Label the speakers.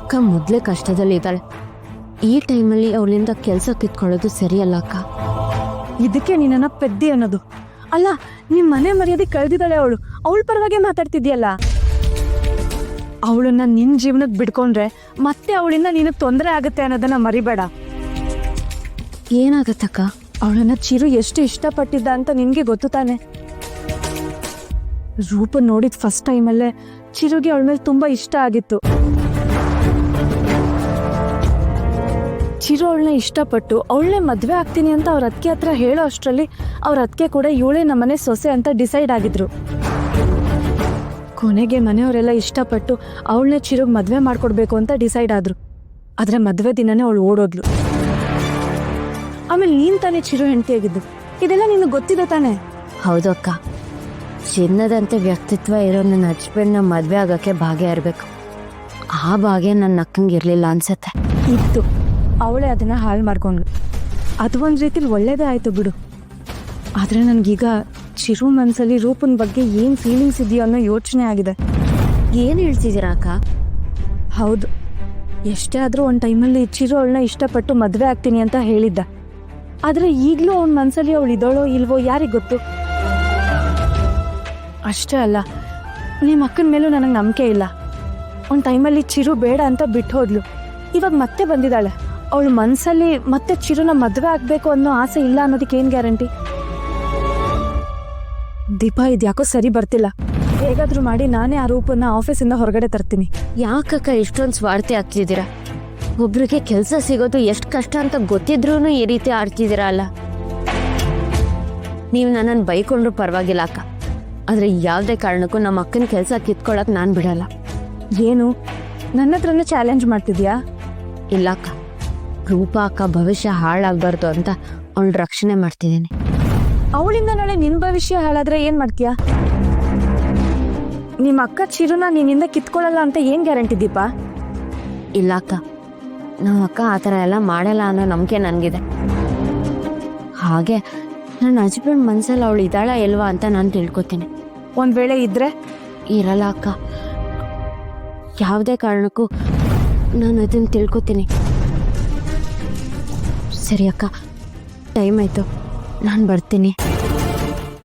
Speaker 1: ಅಕ್ಕ ಮೊದಲೇ ಕಷ್ಟದಲ್ಲಿದ್ದಾಳೆ. ಈ ಟೈಮಲ್ಲಿ ಅವಳಿಂದ ಕೆಲಸ ಕಿತ್ಕೊಳ್ಳೋದು ಸರಿಯಲ್ಲ ಅಕ್ಕ.
Speaker 2: ಇದಕ್ಕೆ ನಿನ್ನ ಪೆದ್ದಿ ಅನ್ನೋದು. ಅಲ್ಲ, ನಿಮ್ ಮನೆ ಮರ್ಯಾದೆ ಕಳೆದಿದ್ದಾಳೆ ಅವಳು. ಅವಳ ಪರವಾಗಿ ಮಾತಾಡ್ತಿದ್ಯಲ್ಲ. ಅವಳನ್ನ ನಿನ್ ಜೀವನಕ್ಕೆ ಬಿಡ್ಕೊಂಡ್ರೆ ಮತ್ತೆ ಅವಳಿಂದ ನಿನಗೆ ತೊಂದರೆ ಆಗತ್ತೆ ಅನ್ನೋದನ್ನ ಮರಿಬೇಡ.
Speaker 1: ಏನಾಗತ್ತಕ್ಕ?
Speaker 2: ಅವಳನ್ನ ಚಿರು ಎಷ್ಟು ಇಷ್ಟಪಟ್ಟಿದ್ದ ಅಂತ ನಿನ್ಗೆ ಗೊತ್ತು ತಾನೆ. ರೂಪ ನೋಡಿದ ಫಸ್ಟ್ ಟೈಮಲ್ಲೇ ಚಿರುಗೆ ಅವಳ ಮೇಲೆ ತುಂಬಾ ಇಷ್ಟ ಆಗಿತ್ತು. ಚಿರು ಅವಳನ್ನ ಇಷ್ಟಪಟ್ಟು ಅವಳನ್ನೇ ಮದ್ವೆ ಆಗ್ತೀನಿ ಅಂತ ಅವ್ರ ಅತ್ತಿಗೆ ಹತ್ರ ಹೇಳೋ ಅಷ್ಟರಲ್ಲಿ ಅವ್ರ ಅತ್ತಿಗೆ ಕೂಡ ಇವಳೇ ನಮ್ಮನೆ ಸೊಸೆ ಅಂತ ಡಿಸೈಡ್ ಆಗಿದ್ರು. ಕೊನೆಗೆ ಮನೆಯವರೆಲ್ಲ ಇಷ್ಟಪಟ್ಟು ಅವಳನ್ನೇ ಚಿರುಗ್ ಮದ್ವೆ ಮಾಡ್ಕೊಡ್ಬೇಕು ಅಂತ ಡಿಸೈಡ್ ಆದ್ರು. ಆದ್ರೆ ಮದ್ವೆ ದಿನನೇ ಅವಳು ಓಡೋದ್ಲು. ಆಮೇಲೆ ನೀನ್ ತಾನೇ ಚಿರು ಹೆಂಡತಿ ಆಗಿದ್ದು. ಇದೆಲ್ಲ ನಿನಗೆ ಗೊತ್ತಿದೆ ತಾನೆ?
Speaker 1: ಹೌದು ಅಕ್ಕ. ಚಿನ್ನದಂತೆ ವ್ಯಕ್ತಿತ್ವ ಇರೋ ನನ್ನ ಹಸ್ಬೆಂಡ್ನ ಮದುವೆ ಆಗೋಕ್ಕೆ ಭಾಗ್ಯ ಇರಬೇಕು. ಆ ಭಾಗ್ಯ ನನ್ನ ಅಕ್ಕಂಗೆ ಇರಲಿಲ್ಲ ಅನ್ಸತ್ತೆ.
Speaker 2: ಇತ್ತು, ಅವಳೇ ಅದನ್ನ ಹಾಳು ಮಾಡ್ಕೊಂಡ್ಳು. ಅದು ಒಂದು ರೀತಿಲಿ ಒಳ್ಳೇದೇ ಆಯ್ತು ಬಿಡು. ಆದ್ರೆ ನನ್ಗೀಗ ಚಿರು ಮನ್ಸಲ್ಲಿ ರೂಪನ್ ಬಗ್ಗೆ ಏನ್ ಫೀಲಿಂಗ್ಸ್ ಇದೆಯೋ ಅನ್ನೋ ಯೋಚನೆ ಆಗಿದೆ.
Speaker 1: ಏನು ಹೇಳ್ತಿದ್ದೀರಾ ಅಕ್ಕ?
Speaker 2: ಹೌದು, ಎಷ್ಟೇ ಆದ್ರೂ ಒಂದು ಟೈಮಲ್ಲಿ ಚಿರು ಅವಳನ್ನ ಇಷ್ಟಪಟ್ಟು ಮದ್ವೆ ಆಗ್ತೀನಿ ಅಂತ ಹೇಳಿದ್ದ. ಆದ್ರೆ ಈಗಲೂ ಅವನ ಮನ್ಸಲ್ಲಿ ಅವಳು ಇದ್ದೋಳೋ ಇಲ್ವೋ ಯಾರಿಗ್ ಗೊತ್ತು. ಅಷ್ಟೇ ಅಲ್ಲ, ನಿಮ್ಮ ಅಕ್ಕನ ಮೇಲೂ ನನಗೆ ನಂಬಿಕೆ ಇಲ್ಲ. ಒಂದು ಟೈಮಲ್ಲಿ ಚಿರು ಬೇಡ ಅಂತ ಬಿಟ್ಟು ಹೋದ್ಲು. ಇವಾಗ ಮತ್ತೆ ಬಂದಿದ್ದಾಳೆ. ಅವಳ ಮನ್ಸಲ್ಲಿ ಮತ್ತೆ ಚಿರುನ ಮದ್ವೆ ಆಗ್ಬೇಕು ಅನ್ನೋ ಆಸೆ ಇಲ್ಲ ಅನ್ನೋದಕ್ಕೆ ಏನ್ ಗ್ಯಾರಂಟಿ? ದೀಪಾ, ಇದ್ಯಾಕೋ ಸರಿ ಬರ್ತಿಲ್ಲ. ಹೇಗಾದ್ರೂ ಮಾಡಿ ನಾನೇ ಆ ರೂಪನ್ನ ಆಫೀಸಿಂದ ಹೊರಗಡೆ ತರ್ತೀನಿ.
Speaker 1: ಯಾಕಕ್ಕ ಇಷ್ಟೊಂದು ಸ್ವಾರ್ಥಿ ಆಗ್ತಿದ್ದೀರಾ? ಒಬ್ರಿಗೆ ಕೆಲಸ ಸಿಗೋದು ಎಷ್ಟು ಕಷ್ಟ ಅಂತ ಗೊತ್ತಿದ್ರೂ ಈ ರೀತಿ ಆಡ್ತಿದ್ದೀರಾ ಅಲ್ಲ. ನೀವು ನನ್ನನ್ನು ಬೈಕೊಂಡ್ರು ಪರವಾಗಿಲ್ಲ ಅಕ್ಕ, ಆದರೆ ಯಾವುದೇ ಕಾರಣಕ್ಕೂ ನಮ್ಮ ಅಕ್ಕನ ಕೆಲಸ ಕಿತ್ಕೊಳ್ಳೋಕೆ ನಾನು ಬಿಡಲ್ಲ.
Speaker 2: ಏನು ನನ್ನ ಹತ್ರನೇ ಚಾಲೆಂಜ್ ಮಾಡ್ತಿದ್ಯಾ?
Speaker 1: ಇಲ್ಲ ಅಕ್ಕ, ರೂಪ ಅಕ್ಕ ಭವಿಷ್ಯ ಹಾಳಾಗಬಾರ್ದು ಅಂತ ಅವಳು ರಕ್ಷಣೆ ಮಾಡ್ತಿದ್ದೀನಿ.
Speaker 2: ಅವಳಿಂದ ನಾಳೆ ನಿನ್ ಭವಿಷ್ಯ ಹಾಳಾದ್ರೆ ಏನ್ ಮಾಡ್ತೀಯಾ? ನಿಮ್ಮ ಅಕ್ಕ ಚಿರುನ ನಿನ್ನಿಂದ ಕಿತ್ಕೊಳ್ಳಲ್ಲ ಅಂತ ಏನ್ ಗ್ಯಾರಂಟಿ ದೀಪಾ?
Speaker 1: ಇಲ್ಲ ಅಕ್ಕ, ನಮ್ಮ ಅಕ್ಕ ಆ ಥರ ಎಲ್ಲ ಮಾಡಲ್ಲ ಅನ್ನೋ ನಂಬಿಕೆ ನನಗಿದೆ. ಹಾಗೆ ನನ್ನ ಹಸ್ಬೆಂಡ್ ಮನಸ್ಸಲ್ಲಿ ಅವಳು ಇದ್ದಾಳ ಇಲ್ವಾ ಅಂತ ನಾನು ತಿಳ್ಕೊತೀನಿ.
Speaker 2: ಒಂದ್ ವೇಳೆ ಇದ್ರೆ?
Speaker 1: ಇರಲ್ಲ ಅಕ್ಕ, ಯಾವುದೇ ಕಾರಣಕ್ಕೂ ನಾನು ಅದನ್ನು ತಿಳ್ಕೊತೀನಿ. ಸರಿ ಅಕ್ಕ, ಟೈಮ್ ಆಯಿತು, ನಾನು ಬರ್ತೀನಿ.